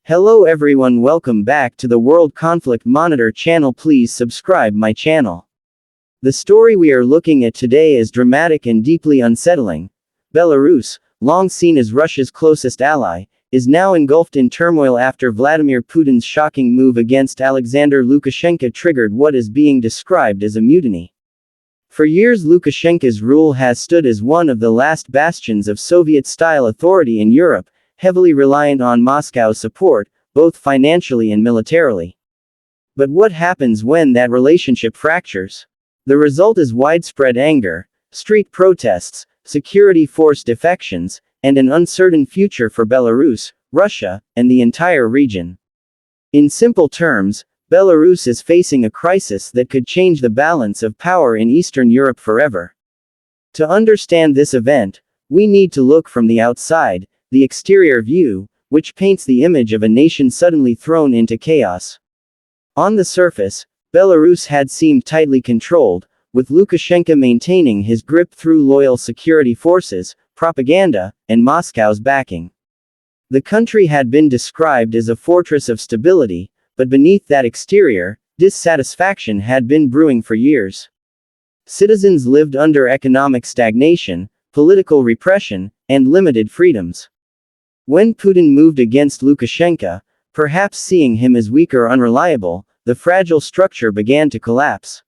Hello everyone, welcome back to the World Conflict Monitor channel. Please subscribe my channel. The story we are looking at today is dramatic and deeply unsettling. Belarus, long seen as Russia's closest ally, is now engulfed in turmoil after Vladimir Putin's shocking move against Alexander Lukashenko triggered what is being described as a mutiny. For years, Lukashenko's rule has stood as one of the last bastions of Soviet-style authority in Europe, heavily reliant on Moscow's support, both financially and militarily. But what happens when that relationship fractures? The result is widespread anger, street protests, security force defections, and an uncertain future for Belarus, Russia, and the entire region. In simple terms, Belarus is facing a crisis that could change the balance of power in Eastern Europe forever. To understand this event, we need to look from the outside, the exterior view, which paints the image of a nation suddenly thrown into chaos. On the surface, Belarus had seemed tightly controlled, with Lukashenko maintaining his grip through loyal security forces, propaganda, and Moscow's backing. The country had been described as a fortress of stability, but beneath that exterior, dissatisfaction had been brewing for years. Citizens lived under economic stagnation, political repression, and limited freedoms. When Putin moved against Lukashenko, perhaps seeing him as weak or unreliable, the fragile structure began to collapse.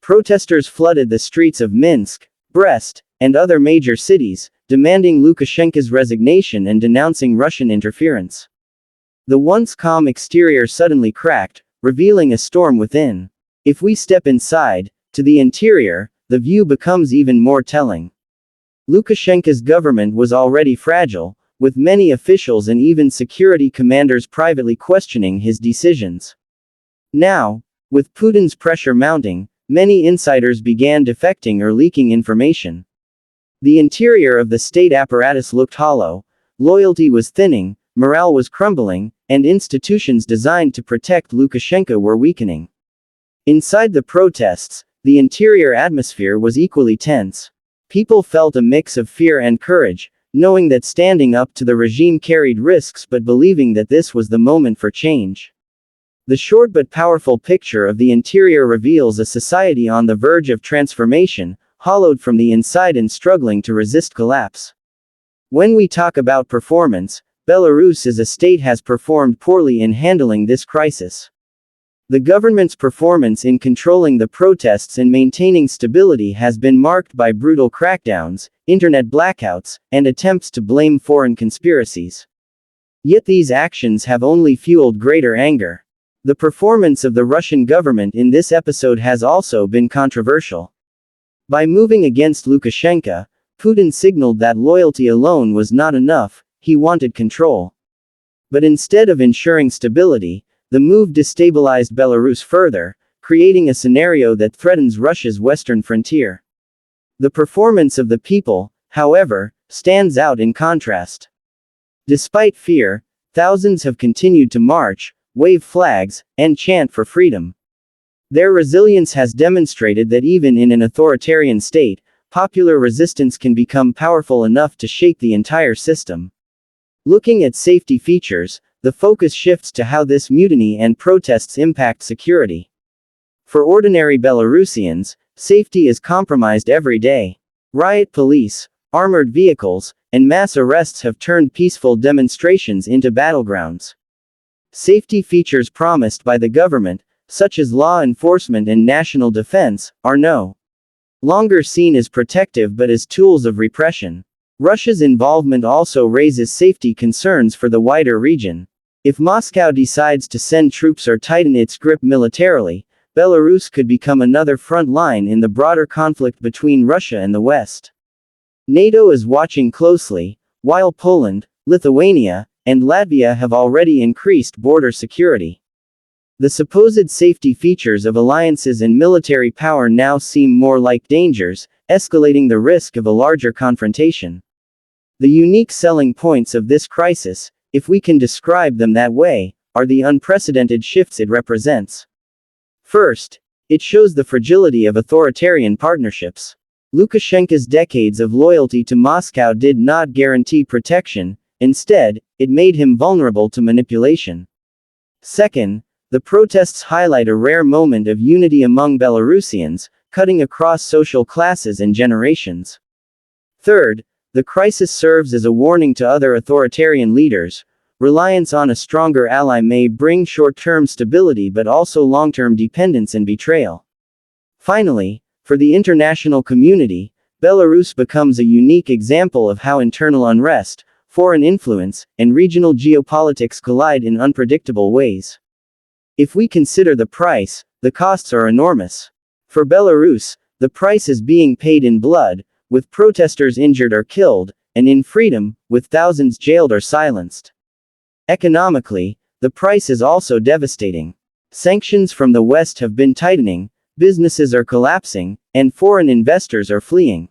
Protesters flooded the streets of Minsk, Brest, and other major cities, demanding Lukashenko's resignation and denouncing Russian interference. The once calm exterior suddenly cracked, revealing a storm within. If we step inside, to the interior, the view becomes even more telling. Lukashenko's government was already fragile, with many officials and even security commanders privately questioning his decisions. Now, with Putin's pressure mounting, many insiders began defecting or leaking information. The interior of the state apparatus looked hollow, loyalty was thinning, morale was crumbling, and institutions designed to protect Lukashenko were weakening. Inside the protests, the interior atmosphere was equally tense. People felt a mix of fear and courage, knowing that standing up to the regime carried risks but believing that this was the moment for change. The short but powerful picture of the interior reveals a society on the verge of transformation, hollowed from the inside and struggling to resist collapse. When we talk about performance, Belarus as a state has performed poorly in handling this crisis. The government's performance in controlling the protests and maintaining stability has been marked by brutal crackdowns, internet blackouts, and attempts to blame foreign conspiracies. Yet these actions have only fueled greater anger. The performance of the Russian government in this episode has also been controversial. By moving against Lukashenko, Putin signaled that loyalty alone was not enough, he wanted control. But instead of ensuring stability, the move destabilized Belarus further, creating a scenario that threatens Russia's western frontier. The performance of the people, however, stands out in contrast. Despite fear, thousands have continued to march, wave flags, and chant for freedom. Their resilience has demonstrated that even in an authoritarian state, popular resistance can become powerful enough to shake the entire system. Looking at safety features, the focus shifts to how this mutiny and protests impact security. For ordinary Belarusians, safety is compromised every day. Riot police, armored vehicles, and mass arrests have turned peaceful demonstrations into battlegrounds. Safety features promised by the government, such as law enforcement and national defense, are no longer seen as protective but as tools of repression. Russia's involvement also raises safety concerns for the wider region. If Moscow decides to send troops or tighten its grip militarily, Belarus could become another front line in the broader conflict between Russia and the West. NATO is watching closely, while Poland, Lithuania, and Latvia have already increased border security. The supposed safety features of alliances and military power now seem more like dangers, escalating the risk of a larger confrontation. The unique selling points of this crisis, if we can describe them that way, are the unprecedented shifts it represents. First, it shows the fragility of authoritarian partnerships. Lukashenko's decades of loyalty to Moscow did not guarantee protection, Instead, it made him vulnerable to manipulation. Second, the protests highlight a rare moment of unity among Belarusians, cutting across social classes and generations. Third, the crisis serves as a warning to other authoritarian leaders. Reliance on a stronger ally may bring short-term stability but also long-term dependence and betrayal. Finally, for the international community, Belarus becomes a unique example of how internal unrest, foreign influence, and regional geopolitics collide in unpredictable ways. If we consider the price, the costs are enormous. For Belarus, the price is being paid in blood, with protesters injured or killed, and in freedom, with thousands jailed or silenced. Economically, the price is also devastating. Sanctions from the West have been tightening, businesses are collapsing, and foreign investors are fleeing.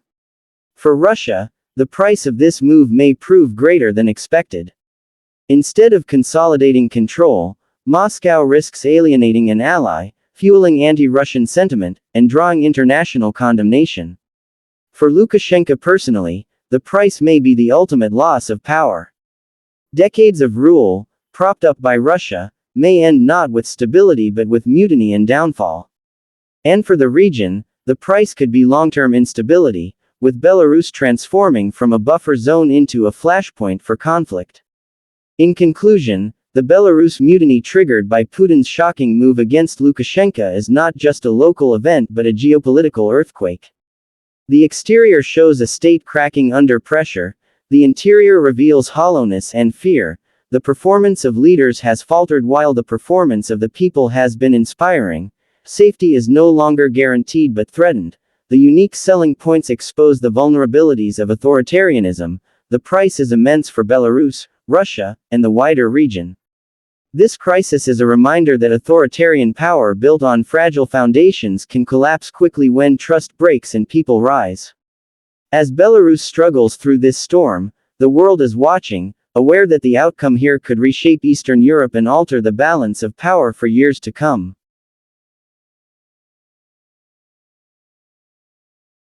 For Russia, the price of this move may prove greater than expected. Instead of consolidating control, Moscow risks alienating an ally, fueling anti-Russian sentiment, and drawing international condemnation. For Lukashenko personally, the price may be the ultimate loss of power. Decades of rule, propped up by Russia, may end not with stability but with mutiny and downfall. And for the region, the price could be long-term instability, with Belarus transforming from a buffer zone into a flashpoint for conflict. In conclusion, the Belarus mutiny triggered by Putin's shocking move against Lukashenko is not just a local event but a geopolitical earthquake. The exterior shows a state cracking under pressure, the interior reveals hollowness and fear. The performance of leaders has faltered while the performance of the people has been inspiring. Safety is no longer guaranteed but threatened. The unique selling points expose the vulnerabilities of authoritarianism. The price is immense for Belarus, Russia, and the wider region. This crisis is a reminder that authoritarian power built on fragile foundations can collapse quickly when trust breaks and people rise. As Belarus struggles through this storm, the world is watching, aware that the outcome here could reshape Eastern Europe and alter the balance of power for years to come.